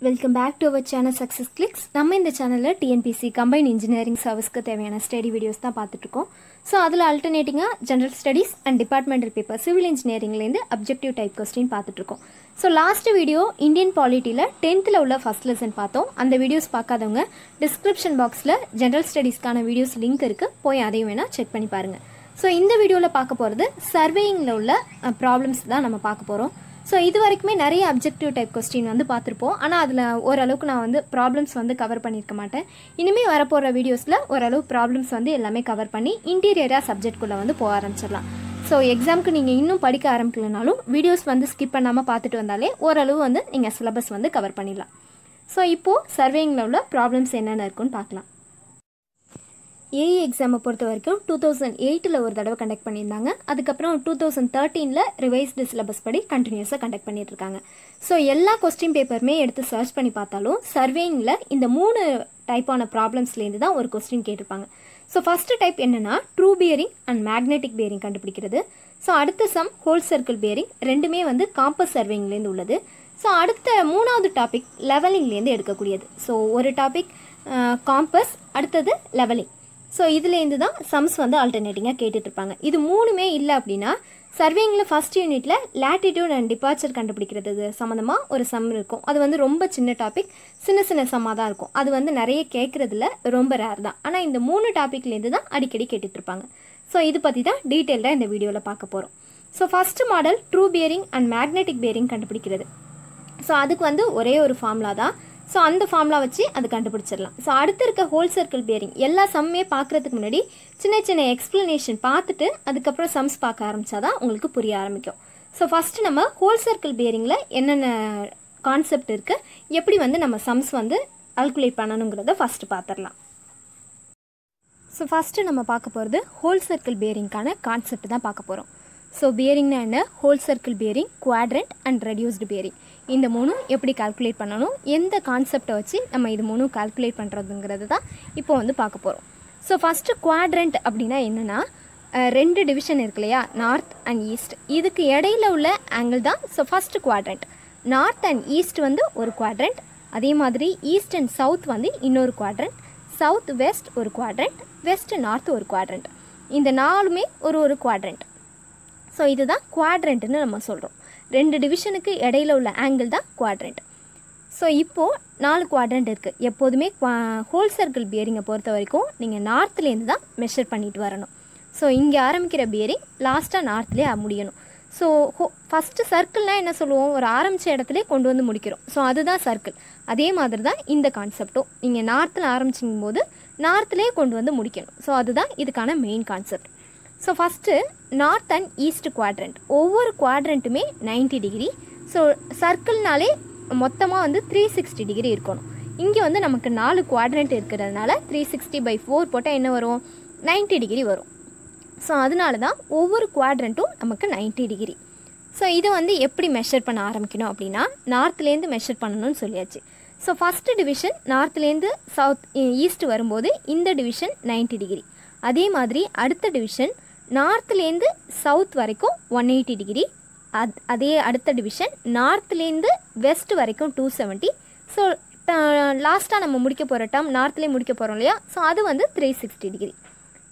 Welcome back to our channel Success Clicks. நம்ம இந்த சேனல்ல TNPC Combined Engineering Serviceக்கு தேவையான ஸ்டடி வீடியோஸ் தான் பார்த்துட்டு இருக்கோம். ஸோ அதில் ஆல்டர்னேட்டிங்காக general studies and departmental paper civil இன்ஜினியரிங்லேருந்து அப்ஜெக்டிவ் டைப் கொஸ்டின் பார்த்துட்டு இருக்கோம். ஸோ லாஸ்ட் வீடியோ இந்தியன் பாலிட்டியில் 10th உள்ள ஃபர்ஸ்ட் லெசன் பார்த்தோம். அந்த வீடியோஸ் பார்க்காதவங்க டிஸ்கிரிப்ஷன் பாக்ஸில் ஜென்ரல் ஸ்டடீஸ்க்கான வீடியோஸ் லிங்க் இருக்குது, போய் அதையும் வேணால் செக் பண்ணி பாருங்கள். ஸோ இந்த வீடியோவில் பார்க்க போகிறது சர்வேயிங்கில் உள்ள ப்ராப்ளம்ஸ் தான் நம்ம பார்க்க போகிறோம். ஸோ இது வரைக்குமே நிறைய அப்ஜெக்டிவ் டைப் கொஸ்டின் வந்து பார்த்துருப்போம். ஆனால் அதில் ஓரளவுக்கு நான் வந்து ப்ராப்ளம்ஸ் வந்து கவர் பண்ணியிருக்க மாட்டேன். இனிமேல் வரப்போகிற வீடியோஸில் ஓரளவு ப்ராப்ளம்ஸ் வந்து எல்லாமே கவர் பண்ணி இன்டீரியராக சப்ஜெக்ட்குள்ளே வந்து போக ஆரம்பிச்சிடலாம். ஸோ எக்ஸாமுக்கு நீங்கள் இன்னும் படிக்க ஆரம்பிக்கலனாலும் வீடியோஸ் வந்து ஸ்கிப் பண்ணாமல் பார்த்துட்டு வந்தாலே ஓரளவு வந்து நீங்கள் சிலபஸ் வந்து கவர் பண்ணிடலாம். ஸோ இப்போது சர்வேயிங்கில் உள்ள ப்ராப்ளம்ஸ் என்னென்ன இருக்குன்னு பார்க்கலாம். ஏஇ எக்ஸாமை பொறுத்த வரைக்கும் 2008 ஒரு தடவை கண்டக்ட் பண்ணியிருந்தாங்க. அதுக்கப்புறம் 2013 ரிவைஸ்டு சிலபஸ் படி கண்டினியூஸாக கண்டக்ட் பண்ணிட்டு இருக்காங்க. ஸோ எல்லா கொஸ்டின் பேப்பருமே எடுத்து சர்ச் பண்ணி பார்த்தாலும் சர்வேயிங்கில் இந்த 3 டைப்பான ப்ராப்ளம்ஸ்லேருந்து தான் ஒரு கொஸ்டின் கேட்டிருப்பாங்க. ஸோ ஃபஸ்ட்டு டைப் என்னென்னா true bearing and magnetic bearing கண்டுபிடிக்கிறது. ஸோ அடுத்த சம் ஹோல் சர்க்கிள் பியரிங், ரெண்டுமே வந்து காம்பஸ் சர்வேயிங்லேருந்து உள்ளது. ஸோ அடுத்த 3வது டாபிக் லெவலிங்லேருந்து எடுக்கக்கூடியது. ஸோ ஒரு டாபிக் காம்பஸ், அடுத்தது லெவலிங். ஸோ இதுலேருந்து தான் சம்ஸ் வந்து ஆல்டர்னேட்டிங்காக கேட்டுட்ருப்பாங்க. இது 3மே இல்லை அப்படின்னா சர்வேயிங்கில் ஃபஸ்ட் யூனிட்டில் லேட்டிடியூட் அண்ட் டிபார்ச்சர் கண்டுபிடிக்கிறது சம்மந்தமாக ஒரு சம் இருக்கும். அது வந்து ரொம்ப சின்ன டாபிக், சின்ன சம்மாக தான் இருக்கும். அது வந்து நிறைய கேட்குறதுல ரொம்ப ரேர் தான். ஆனால் இந்த 3 டாப்பிக்லேருந்து தான் அடிக்கடி கேட்டுட்ருப்பாங்க. ஸோ இது பற்றி தான் டீட்டெயில்டாக இந்த வீடியோவில் பார்க்க போகிறோம். So first model true bearing and magnetic bearing கண்டுபிடிக்கிறது. ஸோ அதுக்கு வந்து ஒரே ஒரு ஃபார்முலா தான். ஸோ அந்த ஃபார்முலா வச்சு அது கண்டுபிடிச்சிடலாம். ஸோ அடுத்து இருக்க ஹோல் சர்க்கிள் பியரிங் எல்லா சம்மே பார்க்குறதுக்கு முன்னாடி சின்ன எக்ஸ்ப்ளனேஷன் பார்த்துட்டு அதுக்கப்புறம் சம்ஸ் பார்க்க ஆரம்பித்தாதான் உங்களுக்கு புரிய ஆரம்பிக்கும். ஸோ ஃபஸ்ட்டு நம்ம ஹோல் சர்க்கிள் பியரிங்கில் என்னென்ன கான்செப்ட் இருக்குது, எப்படி வந்து நம்ம சம்ஸ் வந்து கால்குலேட் பண்ணணுங்கிறத ஃபஸ்ட்டு பார்த்துடலாம். ஸோ ஃபஸ்ட்டு நம்ம பார்க்க போகிறது ஹோல் சர்க்கிள் பியரிங்கான கான்செப்ட் தான் பார்க்க போகிறோம். ஸோ பியரிங்னா என்ன, whole circle bearing, quadrant and reduced bearing, இந்த 3 எப்படி கால்குலேட் பண்ணணும், எந்த கான்செப்டை வச்சு நம்ம இது 3 கால்குலேட் பண்ணுறதுங்கிறது தான் இப்போ வந்து பார்க்க போகிறோம். ஸோ ஃபஸ்ட்டு குவாட்ரண்ட் அப்படின்னா என்னென்னா 2 டிவிஷன் இருக்கு இல்லையா, நார்த் அண்ட் ஈஸ்ட், இதுக்கு இடையில உள்ள ஆங்கிள் தான். So first quadrant, north and east வந்து ஒரு குவாட்ரண்ட், அதே மாதிரி ஈஸ்ட் அண்ட் சவுத் வந்து இன்னொரு குவாட்ரண்ட், சவுத் வெஸ்ட் ஒரு குவாட்ரண்ட், வெஸ்ட் நார்த் ஒரு குவாட்ரண்ட், இந்த 4மே ஒரு குவாட்ரண்ட். ஸோ இதுதான் குவாட்ரண்ட்னு நம்ம சொல்கிறோம். 2 டிவிஷனுக்கு இடையில உள்ள ஆங்கிள் தான் குவாட்ரண்ட். ஸோ இப்போது 4 குவாட்ரண்ட் இருக்குது. எப்போதுமே ஹோல் சர்க்கிள் பியரிங்கை பொறுத்த வரைக்கும் நீங்கள் நார்த்லேருந்து தான் மெஷர் பண்ணிட்டு வரணும். ஸோ இங்கே ஆரம்பிக்கிற பியரிங் லாஸ்ட்டாக நார்த்லேயே முடியணும். ஸோ ஃபஸ்ட்டு சர்க்கிள்னால் என்ன சொல்லுவோம், ஒரு ஆரம்பித்த இடத்துல கொண்டு வந்து முடிக்கிறோம். ஸோ அதுதான் சர்க்கிள். அதே மாதிரி தான் இந்த கான்செப்டும், நீங்கள் நார்த்தில் ஆரம்பிச்சிக்கும் போது நார்த்லேயே கொண்டு வந்து முடிக்கணும். ஸோ அதுதான் இதுக்கான main concept. So first north and east quadrant, ஒவ்வொரு குவாட்ரண்ட்டுமே 90 டிகிரி. ஸோ சர்க்கிள்னாலே மொத்தமாக வந்து 360 டிகிரி இருக்கணும். இங்கே வந்து நமக்கு 4 குவாட்ரண்ட் இருக்கிறதுனால 360/4 போட்டால் என்ன வரும், 90 டிகிரி வரும். ஸோ அதனால தான் ஒவ்வொரு குவாட்ரண்ட்டும் நமக்கு 90 டிகிரி. ஸோ இதை வந்து எப்படி மெஷர் பண்ண ஆரம்பிக்கணும் அப்படின்னா நார்த்லேருந்து மெஷர் பண்ணணும்னு சொல்லியாச்சு. ஸோ ஃபஸ்ட்டு டிவிஷன் நார்த்லேருந்து சவுத் ஈஸ்ட் வரும்போது இந்த டிவிஷன் 90 டிகிரி. அதே மாதிரி அடுத்த டிவிஷன் நார்த்லேருந்து சவுத் வரைக்கும் 180 டிகிரி. அதே அடுத்த டிவிஷன் நார்த்லேருந்து வெஸ்ட் வரைக்கும் 270. ஸோ லாஸ்ட்டாக நம்ம முடிக்க போகிற டேர்ம் நார்த்லேயே முடிக்க போகிறோம் இல்லையா, ஸோ அது வந்து 360 டிகிரி.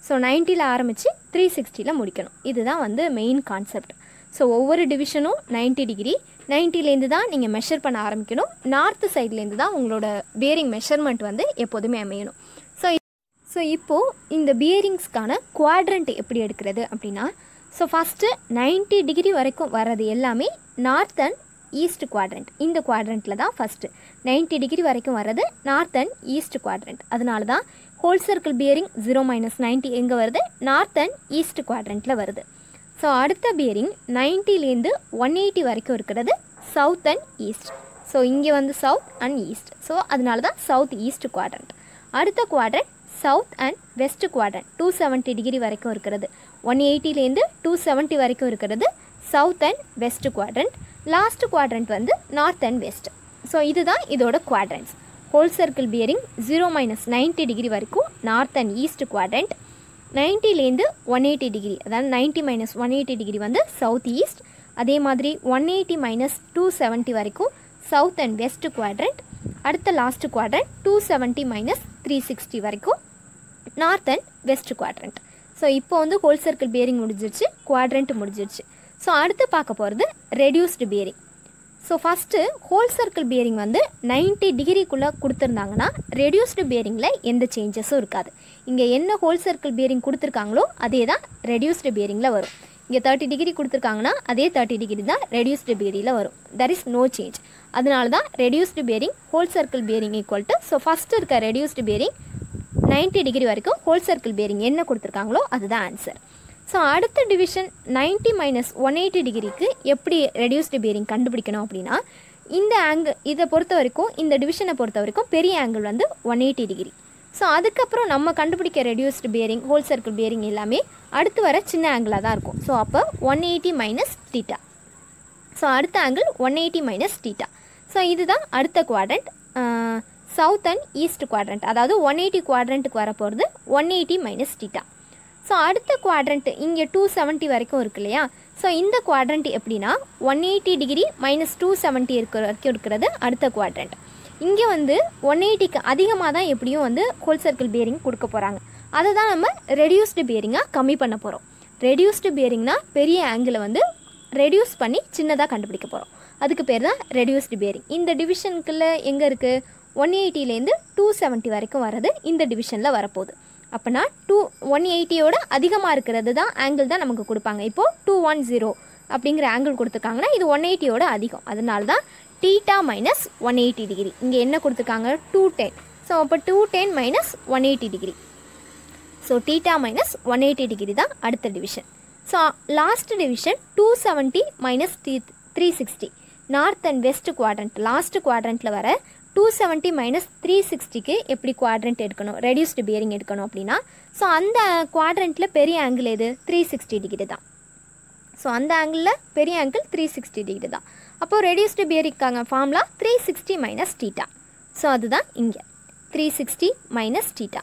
ஸோ 90ல் ஆரம்பித்து 360ல் முடிக்கணும். இதுதான் வந்து மெயின் கான்செப்ட். ஸோ ஒவ்வொரு டிவிஷனும் 90 டிகிரி, 90லேருந்து தான் நீங்கள் மெஷர் பண்ண ஆரம்பிக்கணும். நார்த்து சைட்லேருந்து தான் உங்களோட பியரிங் மெஷர்மெண்ட் வந்து எப்போதுமே அமையணும். ஸோ இப்போது இந்த பியரிங்ஸ்க்கான குவாட்ரண்ட் எப்படி எடுக்கிறது அப்படின்னா, ஸோ ஃபஸ்ட்டு 90 டிகிரி வரைக்கும் வர்றது எல்லாமே நார்த் அண்ட் ஈஸ்ட் குவாட்ரண்ட். இந்த குவாட்ரண்ட்டில் தான் ஃபஸ்ட்டு 90 டிகிரி வரைக்கும் வர்றது நார்த் அண்ட் ஈஸ்ட் குவாட்ரண்ட். அதனால தான் ஹோல் சர்க்கிள் பியரிங் 0-90 எங்கே வருது, நார்த் அண்ட் ஈஸ்ட் குவாட்ரண்ட்டில் வருது. ஸோ அடுத்த பியரிங் 90லேருந்து 180 வரைக்கும் இருக்கிறது சவுத் அண்ட் ஈஸ்ட். ஸோ இங்கே வந்து சவுத் அண்ட் ஈஸ்ட். ஸோ அதனால தான் சவுத் ஈஸ்ட் குவாட்ரண்ட். அடுத்த quadrant south and west quadrant 270 degree வரைக்கும் இருக்கிறது. 180லேருந்து 270 வரைக்கும் இருக்கிறது சவுத் அண்ட் வெஸ்ட் குவாட்ரண்ட். லாஸ்ட் குவாட்ரண்ட் வந்து நார்த் அண்ட் வெஸ்ட். ஸோ இதுதான் இதோட quadrants. Whole circle bearing 0-90 degree வரைக்கும் நார்த் அண்ட் ஈஸ்ட் குவாட்ரண்ட், 90லேருந்து 180 டிகிரி, அதாவது 90-180 டிகிரி வந்து சவுத் ஈஸ்ட். அதே மாதிரி 180-270 வரைக்கும் சவுத் அண்ட் வெஸ்ட் குவாட்ரண்ட். அடுத்த லாஸ்ட் குவாட்ரண்ட் 270 மைனஸ் 360 வரைக்கும் north and west quadrant. So இப்போ வந்து ஹோல் சர்க்கிள் பியரிங் முடிஞ்சிருச்சு, குவாட்ரண்ட் முடிஞ்சிருச்சு. ஸோ அடுத்து பார்க்க போகிறது reduced bearing. So first whole circle bearing வந்து 90 டிகிரிக்குள்ளே கொடுத்துருந்தாங்கன்னா ரெடியூஸ்டு பியரிங்கில் எந்த சேஞ்சஸும் இருக்காது. இங்கே என்ன ஹோல் சர்க்கிள் பியரிங் கொடுத்துருக்காங்களோ அதே தான் ரெடியூஸ்டு பியரிங்கில் வரும். இங்கே 30 டிகிரி கொடுத்துருக்காங்கன்னா அதே 30 டிகிரி தான் ரெடியூஸ்டு பியரிங்கில் வரும். That is no change. அதனால தான் reduced bearing whole circle bearing equal to, so first இருக்க ரெடியூஸ்டு பியரிங் 90 டிகிரி வரைக்கும் ஹோல் சர்க்கிள் பியரிங் என்ன கொடுத்துருக்காங்களோ அதுதான் ஆன்சர். ஸோ அடுத்த டிவிஷன் 90 மைனஸ் 180 டிகிரிக்கு எப்படி ரெடியூஸ்டு பியரிங் கண்டுபிடிக்கணும் அப்படின்னா, இந்த ஆங்கிள் இதை பொறுத்த வரைக்கும், இந்த டிவிஷனை பொறுத்த வரைக்கும் பெரிய ஆங்கிள் வந்து 180 டிகிரி. ஸோ அதுக்கப்புறம் நம்ம கண்டுபிடிக்க reduced bearing whole circle bearing எல்லாமே அடுத்து வர சின்ன ஆங்கிளாக தான் இருக்கும். ஸோ அப்போ 180 மைனஸ் தீட்டா. ஸோ அடுத்த ஆங்கிள் 180 மைனஸ் தீட்டா. ஸோ இதுதான் அடுத்த quadrant, south and east quadrant. அதாவது 180 குவாட்ரண்ட்டுக்கு வரப்போகிறது 180 மைனஸ் தீட்டா. ஸோ அடுத்த குவாட்ரண்ட் இங்கே 270 வரைக்கும் இருக்கு இல்லையா. ஸோ இந்த குவாட்ரண்ட் எப்படின்னா 180 டிகிரி மைனஸ் 270 வரைக்கும் இருக்கிறது அடுத்த குவாட்ரண்ட். இங்கே வந்து 180க்கு அதிகமாக தான் எப்படியும் வந்து ஹோல் சர்க்கிள் பியரிங் கொடுக்க போகிறாங்க. அதை தான் நம்ம ரெடியூஸ்டு பியரிங்காக கம்மி பண்ண போகிறோம். ரெடியூஸ்டு பியரிங்னா பெரிய ஆங்கிளை வந்து ரெடியூஸ் பண்ணி சின்னதாக கண்டுபிடிக்க போகிறோம். அதுக்கு பேர் தான் ரெடியூஸ்டு பியரிங். இந்த டிவிஷனுக்குள்ளே எங்கே இருக்குது, 180லேருந்து 270 வரைக்கும் வர்றது இந்த டிவிஷனில் வரப்போகுது. அப்போனா 180யோட அதிகமாக இருக்கிறது தான் ஆங்கிள் தான் நமக்கு கொடுப்பாங்க. இப்போது 210 அப்படிங்கிற ஆங்கிள் கொடுத்துருக்காங்கன்னா இது 180யோட அதிகம். அதனால தான் தீட்டா மைனஸ் 180 டிகிரி. இங்கே என்ன கொடுத்துருக்காங்க, 210. ஸோ அப்போ 210 minus 180 degree. So theta minus 180 degree தான் அடுத்த division. So last division 270 minus 360, north and west quadrant. Last குவாட்ரண்ட்டில் வர 270 மைனஸ் 360க்கு எப்படி குவாட்ரண்ட் எடுக்கணும், ரெடியூஸ்டு பியரிங் எடுக்கணும் அப்படின்னா, ஸோ அந்த குவாட்ரண்ட்டில் பெரிய ஆங்கிள் எது, 360 டிகிரி தான். ஸோ அந்த ஆங்கிளில் பெரிய ஆங்கிள் 360 டிகிரி தான். அப்போது ரெடியூஸ்டு பியரிங்காங்க ஃபார்முலா 360 மைனஸ் தீட்டா. ஸோ அதுதான் இங்கே 360 மைனஸ் தீட்டா.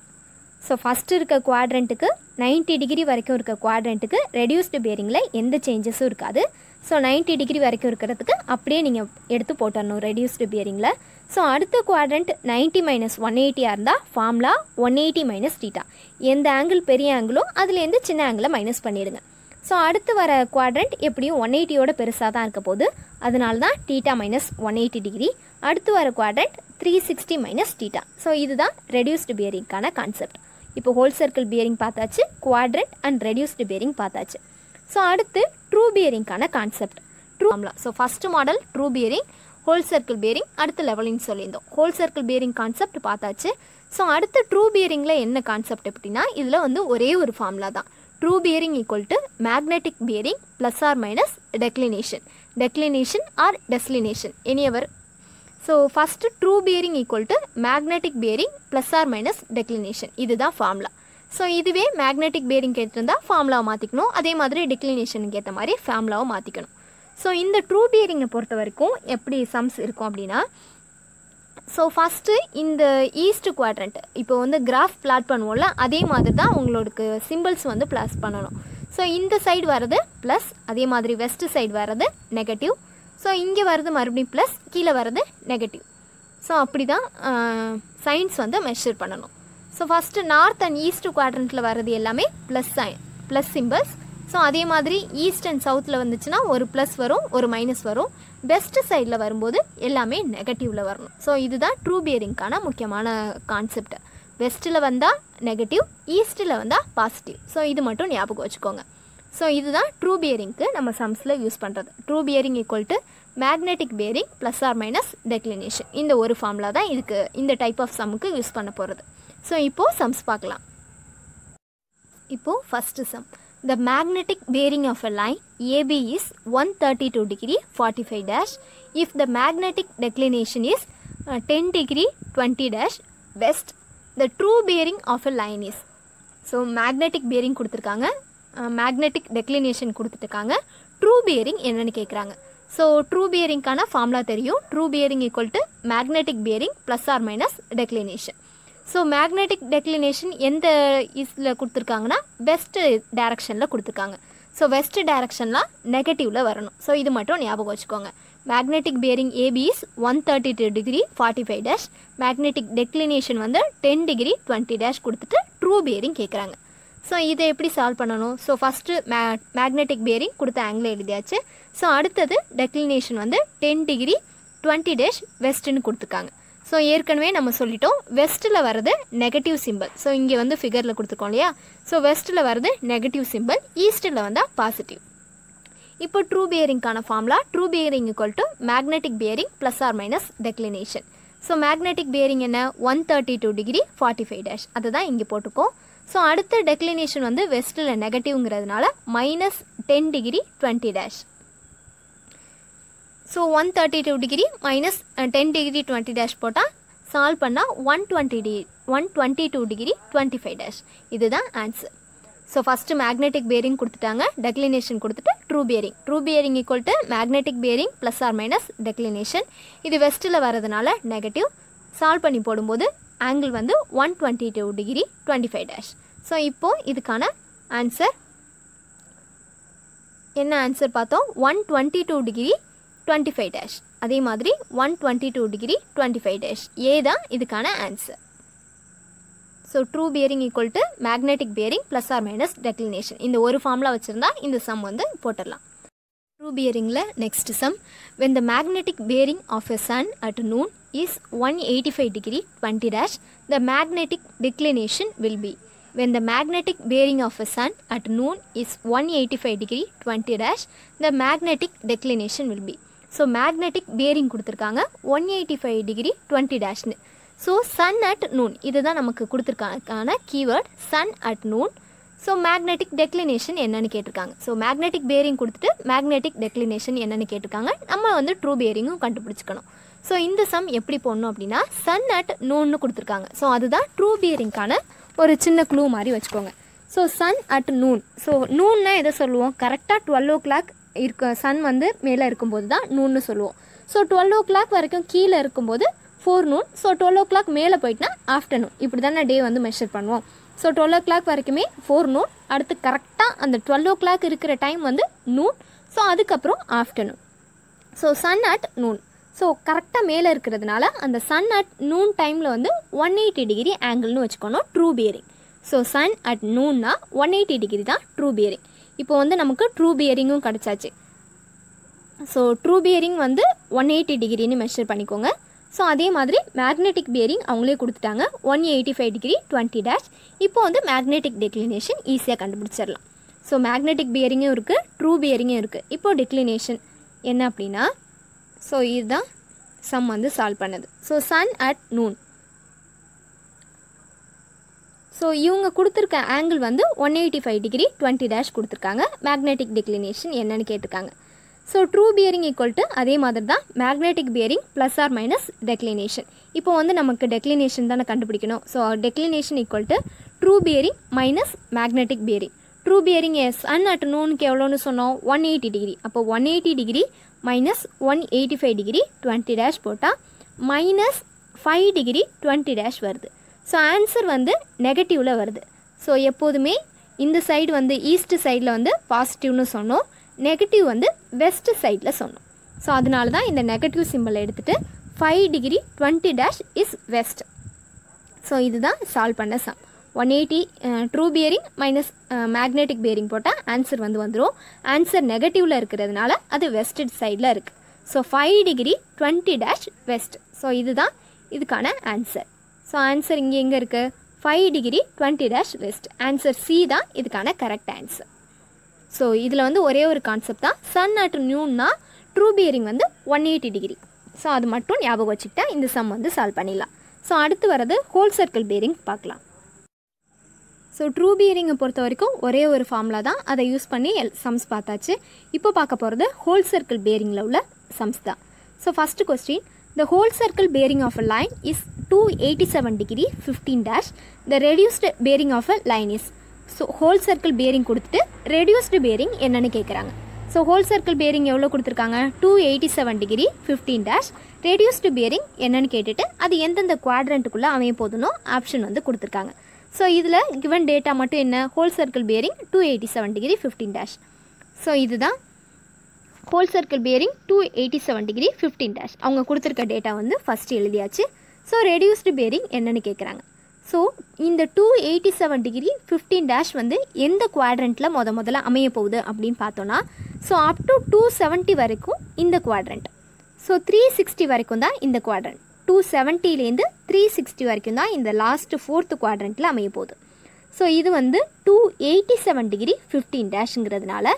ஸோ ஃபஸ்ட்டு இருக்க குவாட்ரண்ட்டுக்கு 90 டிகிரி வரைக்கும் இருக்க குவாட்ரண்ட்டுக்கு ரெடியூஸ்டு பியரிங்கில் எந்த சேஞ்சஸும் இருக்காது. ஸோ 90 டிகிரி வரைக்கும் இருக்கிறதுக்கு அப்படியே நீங்கள் எடுத்து போட்டுடணும் ரெடியூஸ்டு பியரிங்கில். ஸோ அடுத்த குவாட்ரண்ட் 90 மைனஸ் 180 இருந்தால் ஃபார்முலா 180 மைனஸ் தீட்டா. எந்த ஆங்கிள் பெரிய ஆங்கிளோ அதுலேருந்து சின்ன ஆங்கிளை மைனஸ் பண்ணிவிடுங்க. ஸோ அடுத்து வர குவாட்ரண்ட் எப்படியும் 180யோட பெருசாக தான் இருக்க போகுது. அதனால தான் தீட்டா மைனஸ் 180 டிகிரி. அடுத்து வர குவாட்ரண்ட் 360 மைனஸ் தீட்டா. ஸோ இதுதான் ரெடியூஸ்டு பியரிங்கான கான்செப்ட். இப்போ ஹோல் சர்க்கிள் பியரிங் பார்த்தாச்சு, குவாட்ரண்ட் அண்ட் ரெடியூஸ்டு பியரிங் பார்த்தாச்சு. ஸோ அடுத்து ட்ரூ பியரிங்கான concept formula. So first model true bearing, whole circle bearing, அடுத்த லெவலின்னு சொல்லியிருந்தோம். ஹோல் சர்க்கிள் பியரிங் கான்செப்ட் பார்த்தாச்சு. ஸோ அடுத்து ட்ரூ பியரிங்கில் என்ன கான்செப்ட் அப்படின்னா, இதில் வந்து ஒரே ஒரு ஃபார்முலா தான். True bearing equal to magnetic bearing plus or minus declination or டெஸ்லினேஷன் எனியவர். So first true bearing equal to magnetic bearing plus or minus declination, இதுதான் ஃபார்முலா. ஸோ இதுவே மேக்னெட்டிக் பியரிங் கேட்டிருந்தால் ஃபார்முலாவை மாற்றிக்கணும், அதே மாதிரி டெக்லினேஷனுக்கு ஏற்ற மாதிரி ஃபார்முலாவை மாற்றிக்கணும். ஸோ இந்த ட்ரூ பியரிங்கை பொறுத்த வரைக்கும் எப்படி சம்ஸ் இருக்கும் அப்படின்னா, ஸோ ஃபஸ்ட்டு இந்த ஈஸ்ட் குவாட்ரண்ட் இப்போ வந்து கிராஃப் பிளாட் பண்ணுவோம்ல, அதே மாதிரி தான் உங்களுக்கு சிம்பிள்ஸ் வந்து ப்ளஸ் பண்ணணும். ஸோ இந்த சைடு வர்றது ப்ளஸ், அதே மாதிரி வெஸ்ட் சைடு வர்றது நெகட்டிவ். ஸோ இங்கே வர்றது மறுபடியும் ப்ளஸ், கீழே வர்றது நெகட்டிவ். ஸோ அப்படி தான் சைன்ஸ் வந்து மெஷர் பண்ணணும். So first north and east குவாட்ரண்ட்டில் வர்றது எல்லாமே ப்ளஸ் சிம்பிள்ஸ். ஸோ அதே மாதிரி ஈஸ்ட் அண்ட் சவுத்தில் வந்துச்சுன்னா ஒரு ப்ளஸ் வரும், ஒரு மைனஸ் வரும். வெஸ்ட் சைடில் வரும்போது எல்லாமே நெகட்டிவில் வரணும். ஸோ இதுதான் ட்ரூ பியரிங்கான முக்கியமான கான்செப்ட். வெஸ்ட்டில் வந்தால் நெகட்டிவ், ஈஸ்ட்டில் வந்தால் பாசிட்டிவ். ஸோ இது மட்டும் ஞாபகம் வச்சுக்கோங்க. ஸோ இதுதான் ட்ரூ பியரிங்க்கு நம்ம சம்ஸில் யூஸ் பண்ணுறது. True bearing equal to magnetic bearing plus or minus declination. இந்த ஒரு ஃபார்முலா தான் இதுக்கு இந்த டைப் ஆஃப் சம்முக்கு யூஸ் பண்ண போகிறது. ஸோ இப்போது சம்ஸ் பார்க்கலாம். இப்போது first some, the magnetic bearing of a line AB is 132 degree 45 dash if the magnetic declination is 10 degree 20 dash west. The true bearing of a line is. So magnetic bearing கொடுத்துருக்காங்க, magnetic declination கொடுத்துருக்காங்க, true bearing என்னன்னு கேட்குறாங்க. So true பியரிங்கான formula தெரியும். True bearing equal to magnetic bearing plus or minus declination. So magnetic declination எந்த இதில் கொடுத்துருக்காங்கன்னா west டைரக்ஷனில் கொடுத்துருக்காங்க. ஸோ வெஸ்ட் டைரக்ஷனில் நெகட்டிவில் வரணும். ஸோ இது மட்டும் ஞாபகம் வச்சுக்கோங்க. Magnetic bearing AB is 132 degree 45 dash. Magnetic declination வந்து 10 டிகிரி 20 டேஷ் கொடுத்துட்டு ட்ரூ பேரிங் கேட்குறாங்க. ஸோ இதை எப்படி சால்வ் பண்ணணும்? ஸோ ஃபஸ்ட்டு மேக்னெட்டிக் பேரிங் கொடுத்த ஆங்கிள் எழுதியாச்சு. ஸோ அடுத்தது டெக்ளினேஷன் வந்து 10 டிகிரி 20 டேஷ் வெஸ்ட்டுன்னு கொடுத்துருக்காங்க. ஸோ ஏற்கனவே நம்ம சொல்லிட்டோம் வெஸ்ட்டில் வர்றது நெகட்டிவ் சிம்பிள். ஸோ இங்கே வந்து ஃபிகரில் கொடுத்துருக்கோம் இல்லையா? ஸோ வெஸ்ட்டில் வர்றது நெகட்டிவ் சிம்பிள், ஈஸ்ட்டில் வந்தால் பாசிட்டிவ். இப்போ ட்ரூ பேரிங்கான formula true bearing equal to magnetic bearing plus or minus declination. So magnetic bearing என்ன 132 டிகிரி 45 டேஷ், அதுதான் இங்கே போட்டுக்கோம். ஸோ அடுத்த டெக்ளினேஷன் வந்து வெஸ்ட்டில் நெகட்டிவ்ங்கிறதுனால minus 10 degree 20 dash. So 132 degree minus 10 degree 20 dash போட்டால் சால்வ் பண்ணால் 122 டிகிரி 25 டேஷ். இதுதான் answer. So first magnetic bearing கொடுத்துட்டாங்க, டெக்ளினேஷன் கொடுத்துட்டு true bearing equal to magnetic bearing plus or minus declination. இது வெஸ்ட்டில் வரதுனால நெகட்டிவ். சால்வ் பண்ணி போடும்போது ஆங்கிள் வந்து 122 டிகிரி 25 டேஷ். ஸோ இப்போது இதுக்கான ஆன்சர் என்ன ஆன்சர் பார்த்தோம்? 122 டிகிரி 25 டேஷ். அதே மாதிரி 122 டிகிரி 25 டேஷ் ஏ தான் இதுக்கான answer. So true bearing equal to magnetic bearing plus or minus declination. இந்த ஒரு ஃபார்முலா வச்சுருந்தா இந்த சம் வந்து போட்டுடலாம். ட்ரூ பேரிங்கில் next sum. when the magnetic bearing of a sun at noon is 185 degree 20 dash, the magnetic declination will be. When the magnetic bearing of a sun at noon is 185 degree 20 dash, the magnetic declination will be. So magnetic bearing கொடுத்துருக்காங்க 185 degree 20 டேஷ்னு. So sun at noon இதுதான் நமக்கு கொடுத்துருக்கான keyword, sun at noon. So magnetic declination என்னன்னு கேட்டிருக்காங்க. So magnetic bearing கொடுத்துட்டு magnetic declination என்னன்னு கேட்டிருக்காங்க. நம்ம வந்து ட்ரூ பேரிங்கும் கண்டுபிடிச்சிக்கணும். ஸோ இந்த சம் எப்படி போடணும் அப்படின்னா சன் அட் நூன்னு கொடுத்துருக்காங்க. ஸோ அதுதான் ட்ரூ பேரிங்கான ஒரு சின்ன க்ளூ மாதிரி வச்சுக்கோங்க. So sun at noon. So நூன்னா எதை சொல்லுவோம்? கரெக்டாக 12 o'clock சன் வந்து மேலே இருக்கும்போது தான் நூன்னு சொல்லுவோம். ஸோ 12 o'clock வரைக்கும் கீழே இருக்கும்போது 4 noon. ஸோ 12 o'clock மேலே போயிட்டுனா ஆஃப்டர்நூன். இப்படி தானே டே வந்து மெஷர் பண்ணுவோம். ஸோ 12 o'clock வரைக்குமே 4 noon. அடுத்து கரெக்டாக அந்த 12 o'clock இருக்கிற டைம் வந்து நூன். ஸோ அதுக்கப்புறம் afternoon. So sun at noon. So கரெக்டாக மேலே இருக்கிறதுனால அந்த சன் அட் நூன் டைமில் வந்து 180 டிகிரி ஆங்கிள்னு வச்சுக்கணும் true bearing. So sun at நூன்னா 180 டிகிரி தான் ட்ரூ பேரிங். இப்போ வந்து நமக்கு ட்ரூ பேரிங்கும் கிடச்சாச்சு. ஸோ ட்ரூ பேரிங் வந்து 180 டிகிரின்னு மெஷர் பண்ணிக்கோங்க. ஸோ அதே மாதிரி மேக்னெட்டிக் பேரிங் அவங்களே கொடுத்துட்டாங்க 185 டிகிரி 20 டேஷ். இப்போ வந்து மேக்னெட்டிக் டெக்ளினேஷன் ஈஸியாக கண்டுபிடிச்சிடலாம். ஸோ மேக்னெட்டிக் பேரிங்கும் இருக்குது, ட்ரூ பேரிங்கும் இருக்குது. இப்போது டெக்ளினேஷன் என்ன அப்படின்னா, ஸோ இதுதான் சம் வந்து சால்வ் பண்ணது. So sun at noon. So இவங்க கொடுத்துருக்க ஆங்கிள் வந்து 185 டிகிரி 20 டேஷ் கொடுத்துருக்காங்க. மேக்னெட்டிக் டெக்ளினேஷன் என்னன்னு கேட்டிருக்காங்க. So true bearing equal to அதே மாதிரி தான் magnetic bearing plus or minus declination. இப்போ வந்து நமக்கு டெக்ளினேஷன் தானே கண்டுபிடிக்கணும். So declination equal to true bearing minus magnetic bearing. True bearing sun at நூனுக்கு எவ்வளோன்னு சொன்னோம்? 180 டிகிரி. அப்போ 180 டிகிரி மைனஸ் 185 டிகிரி 20 டேஷ் போட்டால் மைனஸ் 5 டிகிரி 20 டேஷ் வருது. ஸோ ஆன்சர் வந்து நெகட்டிவில் வருது. ஸோ எப்போதுமே இந்த சைடு வந்து ஈஸ்ட் சைடில் வந்து பாசிட்டிவ்னு சொன்னோம், நெகட்டிவ் வந்து வெஸ்ட் சைடில் சொன்னோம். ஸோ அதனால தான் இந்த நெகட்டிவ் சிம்பிளை எடுத்துகிட்டு 5 degree 20 dash is west. So இதுதான் சால்வ் பண்ண sum. 180 true bearing minus magnetic bearing போட்டால் ஆன்சர் வந்து வந்துடும். ஆன்சர் நெகட்டிவில் இருக்கிறதுனால அது வெஸ்ட் சைடில் இருக்குது. So 5 degree 20 dash west. So இதுதான் இதுக்கான ஆன்சர். ஸோ ஆன்சர் இங்கே எங்கே இருக்குது? 5 degree 20 dash west. Answer C தான் இதுக்கான கரெக்ட் ஆன்சர். ஸோ இதில் வந்து ஒரே ஒரு கான்செப்ட் தான், சன் அட் நியூன்னா ட்ரூ பேரிங் வந்து 180 டிகிரி. ஸோ அது மட்டும் ஞாபகம் வச்சுக்கிட்டா இந்த சம் வந்து சால்வ் பண்ணிடலாம். ஸோ அடுத்து வரது ஹோல் சர்க்கிள் பேரிங் பார்க்கலாம். ஸோ ட்ரூ பேரிங்கை பொறுத்த வரைக்கும் ஒரே ஒரு ஃபார்முலா தான், அதை யூஸ் பண்ணி சம்ஸ் பார்த்தாச்சு. இப்போ பார்க்க போகிறது ஹோல் சர்க்கிள் பேரிங்கில் உள்ள சம்ஸ் தான். So first question, the whole circle bearing of a line is 287 degree 15 dash. The reduced bearing of a line is. So whole circle bearing கொடுத்துட்டு ரெடியூஸ்டு பேரிங் என்னென்னு கேட்குறாங்க. ஸோ ஹோல் சர்க்கிள் பேரிங் எவ்வளோ கொடுத்துருக்காங்க? 287 degree 15 dash. Reduced bearing என்னென்னு கேட்டுட்டு அது எந்தெந்த குவாட்ரண்ட்டுக்குள்ளே அமைய போதுனோ ஆப்ஷன் வந்து கொடுத்துருக்காங்க. ஸோ இதில் கிவன் டேட்டா மட்டும் என்ன? Whole circle bearing 287 degree 15 dash. So இதுதான் whole circle bearing 287 degree 15 dash. அவங்க கொடுத்துருக்க டேட்டா வந்து ஃபஸ்ட்டு எழுதியாச்சு. ஸோ ரெடியூஸ்டு பியரிங் என்னென்னு கேட்குறாங்க. ஸோ இந்த 287 டிகிரி 15 டேஷ் வந்து எந்த குவாட்ரண்ட்டில் முதல்ல அமைய போகுது அப்படின்னு பார்த்தோன்னா, ஸோ அப் டு 270 வரைக்கும் இந்த குவாட்ரண்ட், ஸோ 360 வரைக்கும் தான் இந்த குவாட்ரண்ட், 270லேருந்து 360 வரைக்கும் தான் இந்த லாஸ்ட்டு 4th குவாட்ரண்ட்டில் அமைய போகுது. ஸோ இது வந்து 287 டிகிரி 15 டேஷுங்கிறதுனால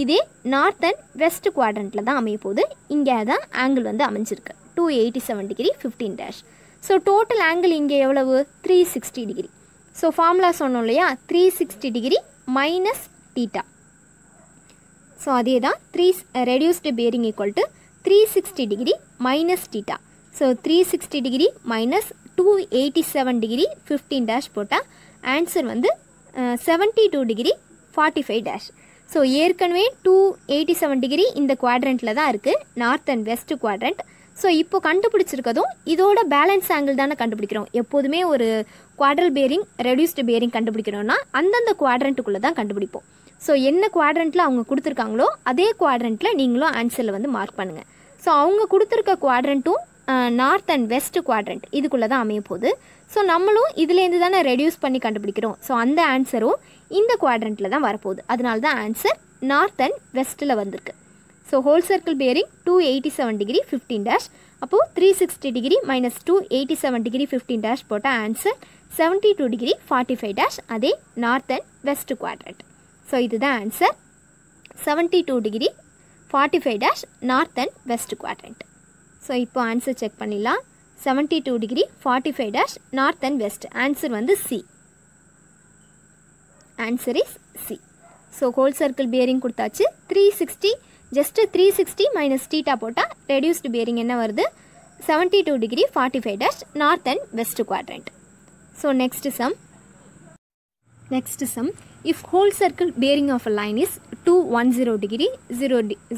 இதே நார்த் அண்ட் வெஸ்ட் குவாட்ரண்ட்டில் தான் அமைய போகுது. இங்கே தான் ஆங்கிள் வந்து அமைஞ்சிருக்கு 287 degree 15 dash. So total angle இங்கே எவ்வளவு 360 டிகிரி. ஸோ ஃபார்முலா சொன்னோம் இல்லையா, 360 டிகிரி மைனஸ் தீட்டா. ஸோ அதே தான் reduced bearing equal to 360 degree minus theta. So 360 degree minus 287 degree 15 dash போட்டால் ஆன்சர் வந்து 72 டிகிரி 45 டேஷ். ஸோ ஏற்கனவே 287 டிகிரி இந்த குவாட்ரண்ட்டில் தான் இருக்குது, north and west quadrant. So இப்போ கண்டுபிடிச்சிருக்கதும் இதோட பேலன்ஸ் ஆங்கிள் தானே கண்டுபிடிக்கிறோம். எப்போதுமே ஒரு குவாட்ரல் பியரிங் ரெடியூஸ்டு பியரிங் கண்டுபிடிக்கிறோன்னா அந்தந்த குவாட்ரண்ட்டுக்குள்ளே தான் கண்டுபிடிப்போம். ஸோ என்ன குவாட்ரண்ட்டில் அவங்க கொடுத்துருக்காங்களோ அதே குவாட்ரண்ட்டில் நீங்களும் ஆன்சரில் வந்து மார்க் பண்ணுங்கள். ஸோ அவங்க கொடுத்துருக்க குவாட்ரண்ட்டும் நார்த் அண்ட் வெஸ்ட் குவாட்ரண்ட் இதுக்குள்ளே தான் அமைய போகுது. ஸோ நம்மளும் இதுலேருந்து தானே ரெடியூஸ் பண்ணி கண்டுபிடிக்கிறோம். ஸோ அந்த ஆன்சரும் இந்த குவாட்ரண்ட்டில் தான் வரப்போகுது. அதனால தான் ஆன்சர் நார்த் அண்ட் வெஸ்ட்டில் வந்திருக்கு. So whole circle bearing 287 degree 15 dash. அப்போது 360 டிகிரி மைனஸ் 287 டிகிரி 15 டேஷ் போட்டால் ஆன்சர் 72 டிகிரி 45 டேஷ். அதே north and west quadrant. So இதுதான் answer 72 degree 45 dash north and west quadrant. So இப்போ ஆன்சர் செக் பண்ணிடலாம். 72 degree 45 dash north and west. Answer வந்து C. Answer is C. So whole circle bearing கொடுத்தாச்சு. 360 just 360 minus theta போட்டால் reduced bearing என்ன வருது 72 degree 45 dash north and west quadrant. So next sum. If whole circle bearing of a line is 210 degree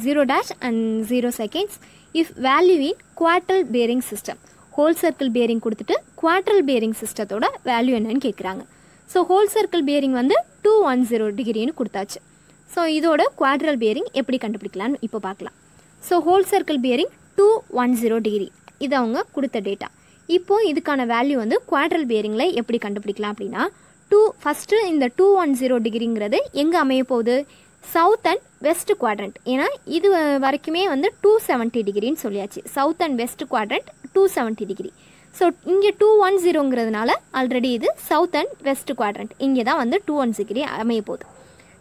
0 dash and 0 seconds, if value in quadral bearing system, whole circle bearing கொடுத்துட்டு quadral bearing சிஸ்டத்தோட value என்னன்னு கேட்குறாங்க. So whole circle bearing வந்து 210 டிகிரின்னு கொடுத்தாச்சு. So இதோட குவாட்ரல் bearing எப்படி கண்டுபிடிக்கலான்னு இப்போ பார்க்கலாம். So whole circle bearing 210 degree இது அவங்க கொடுத்த டேட்டா. இப்போது இதுக்கான வேல்யூ வந்து குவாட்ரல் பியரிங்கில் எப்படி கண்டுபிடிக்கலாம் அப்படின்னா, ஃபஸ்ட்டு இந்த 210 டிகிரிங்கிறது எங்கே அமைய போகுது சவுத் அண்ட் வெஸ்ட் குவாட்ரண்ட். ஏன்னா இது வரைக்குமே வந்து 270 டிகிரின்னு சொல்லியாச்சு. South and west quadrant 270 degree. So இங்கே 210ங்கிறதுனால ஆல்ரெடி இது சவுத் அண்ட் வெஸ்ட் குவாட்ரண்ட், இங்கே தான் வந்து 210 டிகிரி அமைய போகுது.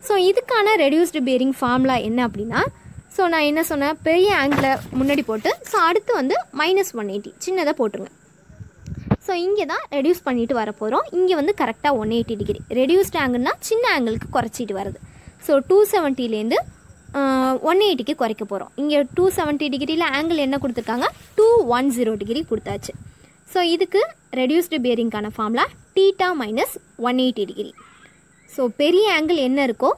ஸோ இதுக்கான ரெடியூஸ்டு பியரிங் ஃபார்முலா என்ன அப்படின்னா, ஸோ நான் என்ன சொன்னேன், பெரிய ஆங்கிளை முன்னாடி போட்டு ஸோ அடுத்து வந்து -180 சின்னதாக போட்டுருங்க. ஸோ இங்கே தான் ரெடியூஸ் பண்ணிட்டு வர போகிறோம். இங்கே வந்து கரெக்டாக 180 டிகிரி ரெடியூஸ்டு ஆங்கிள்னால் சின்ன ஆங்கிளுக்கு குறைச்சிட்டு வருது. ஸோ 270லேருந்து 180க்கு குறைக்க போகிறோம். இங்கே 270 டிகிரியில் ஆங்கிள் என்ன கொடுத்துருக்காங்க 210 டிகிரி கொடுத்தாச்சு. ஸோ இதுக்கு ரெடியூஸ்டு பியரிங்கான formula theta minus 180 degree. So பெரிய ஆங்கிள் என்ன இருக்கோ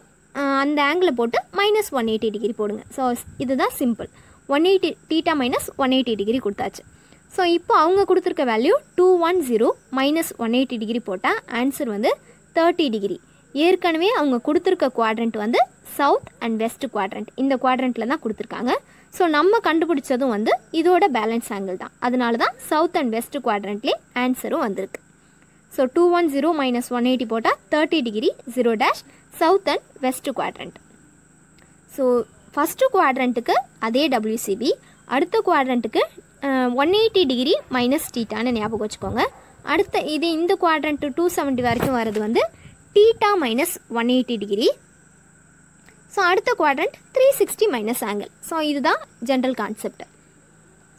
அந்த ஆங்கிளை போட்டு -180 டிகிரி போடுங்க. ஸோ இதுதான் சிம்பிள். 180 தீட்டா மைனஸ் 180 டிகிரி கொடுத்தாச்சு. ஸோ இப்போ அவங்க கொடுத்துருக்க வேல்யூ 210 மைனஸ் 180 டிகிரி போட்டால் ஆன்சர் வந்து 30 டிகிரி. ஏற்கனவே அவங்க கொடுத்துருக்க குவாட்ரண்ட் வந்து சவுத் அண்ட் வெஸ்ட் குவாட்ரண்ட், இந்த குவாட்ரண்ட்டில் தான் கொடுத்துருக்காங்க. ஸோ நம்ம கண்டுபிடிச்சதும் வந்து இதோட பேலன்ஸ் ஆங்கிள் தான். அதனால தான் சவுத் அண்ட் வெஸ்ட் குவாட்ரண்ட்லேயே ஆன்சரும் வந்திருக்கு. ஸோ 210 மைனஸ் 180 போட்டால் 30 degree 0 dash south and west quadrant. So first குவாட்ரண்ட்டுக்கு அதே WCB, அடுத்த குவாட்ரண்ட்டுக்கு 180 டிகிரி மைனஸ் தீட்டான்னு ஞாபகம் வச்சுக்கோங்க. அடுத்த இது இந்த குவாட்ரண்ட் 270 வரைக்கும் வர்றது வந்து தீட்டா மைனஸ் 180 டிகிரி. ஸோ அடுத்த குவாட்ரண்ட் 360 மைனஸ் ஆங்கிள். ஸோ இதுதான் ஜென்ரல் கான்செப்ட்.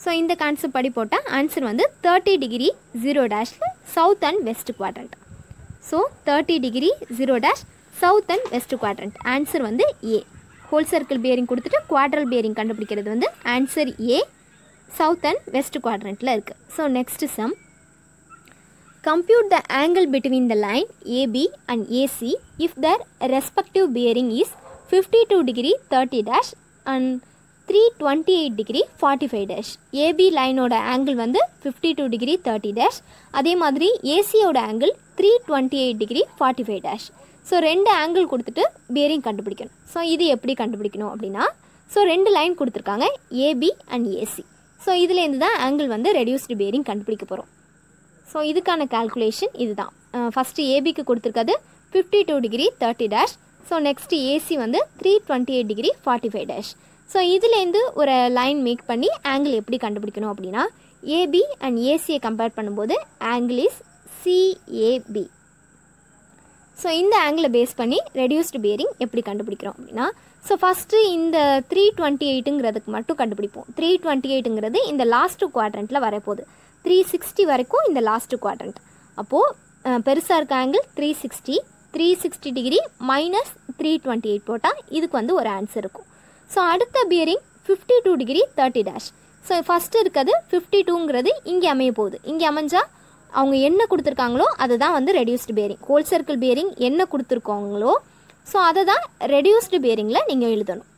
ஸோ இந்த கான்செப்ட் படி போட்டால் ஆன்சர் வந்து 30 டிகிரி 0 டேஷில் south and west quadrant. So 30 degree 0 dash south and west quadrant. Answer வந்து ஏ. ஹோல் சர்க்கிள் பியரிங் கொடுத்துட்டு குவாட்ரல் பியரிங் கண்டுபிடிக்கிறது வந்து answer A, south and west குவாட்ரண்ட்டில் இருக்குது. So next sum. Compute the angle between the line AB and AC if their respective bearing is 52 degree 30 dash and 328 degree 45 dash. AB லைனோட angle வந்து 52 degree 30 dash. அதே மாதிரி AC ஓட angle 328 degree 45 dash. So 2 angle கொடுத்துட்டு bearing கண்டுபிடிக்கணும். So இது எப்படி கண்டுபிடிக்கணும் அப்படின்னா, ஸோ 2 லைன் கொடுத்துருக்காங்க ஏபி அண்ட் ஏசி. ஸோ இதுலேருந்து தான் ஆங்கிள் வந்து ரெடியூஸ்டு பேரிங் கண்டுபிடிக்க போகிறோம். ஸோ இதுக்கான கால்குலேஷன் இதுதான். ஃபஸ்ட்டு ஏபிக்கு கொடுத்துருக்காது 52 degree 30 dash. So next AC வந்து 328 டிகிரி 45 டேஷ். ஸோ இதுலேருந்து ஒரு லைன் மேக் பண்ணி ஆங்கிள் எப்படி கண்டுபிடிக்கணும் அப்படின்னா, ஏபி அண்ட் ஏசியை கம்பேர் பண்ணும்போது ஆங்கிள் இஸ் சிஏபி. ஸோ இந்த ஆங்கிளை பேஸ் பண்ணி ரெடியூஸ்டு பேரிங் எப்படி கண்டுபிடிக்கிறோம் அப்படின்னா, ஸோ ஃபஸ்ட்டு இந்த 328ங்கிறதுக்கு மட்டும் கண்டுபிடிப்போம். 328ங்கிறது இந்த லாஸ்ட்டு குவாட்ரண்ட்டில் வரப்போகுது. 360 வரைக்கும் இந்த லாஸ்ட்டு குவாட்ரண்ட். அப்போது பெருசாக இருக்க ஆங்கிள் 360 டிகிரி மைனஸ் 328 போட்டால் இதுக்கு வந்து ஒரு ஆன்சர் இருக்கும். ஸோ அடுத்த bearing 52 degree 30 dash. So first இருக்கிறது 52ங்கிறது இங்கே அமைய போகுது. இங்கே அமைஞ்சால் அவங்க என்ன கொடுத்துருக்காங்களோ அதுதான் வந்து reduced bearing. Whole circle bearing என்ன கொடுத்துருக்காங்களோ ஸோ அதை தான் ரெடியூஸ்டு பேரிங்கில் நீங்கள் எழுதணும்.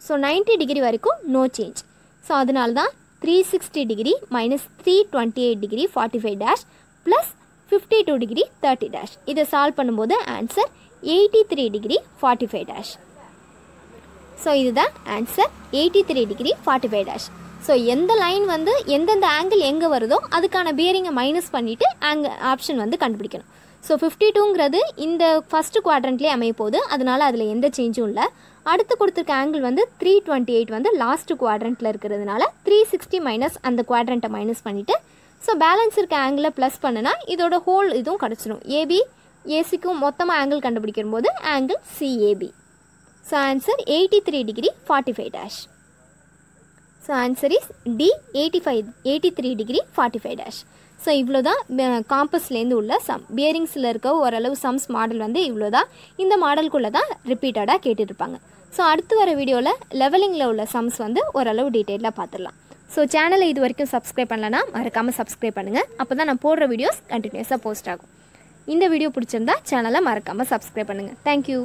ஸோ 90 டிகிரி வரைக்கும் நோ சேஞ்ச். ஸோ அதனால தான் 360 degree minus 328 degree 45 dash plus 52 degree 30 dash. இதை சால்வ் பண்ணும்போது ஆன்சர் 83 டிகிரி 45 டேஷ். ஸோ இதுதான் ஆன்சர் 83 டிகிரி 45 டேஷ். ஸோ எந்த லைன் வந்து எந்தெந்த ஆங்கிள் எங்கே வருதோ அதுக்கான பேரிங்கை மைனஸ் பண்ணிவிட்டு ஆப்ஷன் வந்து கண்டுபிடிக்கணும். ஸோ 52ங்கிறது இந்த ஃபஸ்ட்டு குவாட்ரண்ட்லேயே அமைய போகுது. அதனால் அதில் எந்த சேஞ்சும் இல்லை. அடுத்து கொடுத்துருக்க ஆங்கிள் வந்து 328 வந்து லாஸ்ட்டு குவாட்ரண்ட்டில் இருக்கிறதுனால 360 மைனஸ் அந்த குவாட்ரண்ட்டை மைனஸ் பண்ணிவிட்டு ஸோ பேலன்ஸ் இருக்க ஆங்கிளை ப்ளஸ் பண்ணுனா இதோட ஹோல் இதுவும் கிடச்சிடும். ஏபி ஏசிக்கும் மொத்தமாக ஆங்கிள் கண்டுபிடிக்கும் போது angle CAB. So answer 83 degree 45 dash. So answer is D 83 degree 45 dash. So இவ்வளோ தான் காம்பஸ்லேருந்து உள்ள சம். பியரிங்ஸில் இருக்க ஓரளவு சம்ஸ் மாடல் வந்து இவ்வளோ தான். இந்த மாடலுக்குள்ளே தான் ரிப்பீட்டடாக கேட்டுட்ருப்பாங்க. ஸோ அடுத்து வர வீடியோவில் லெவலிங்கில் உள்ள சம்ஸ் வந்து ஓரளவு டீட்டெயிலாக பார்த்துடலாம். ஸோ சேனலை இது வரைக்கும் சப்ஸ்கிரைப் பண்ணலன்னா மறக்காமல் சப்ஸ்கிரைப் பண்ணுங்கள். அப்போ தான் நான் போடுற வீடியோஸ் கண்டினியூஸாக போஸ்ட் ஆகும். இந்த வீடியோ பிடிச்சிருந்தா சேனலை மறக்காமல் சப்ஸ்கிரைப் பண்ணுங்கள். தேங்க்யூ.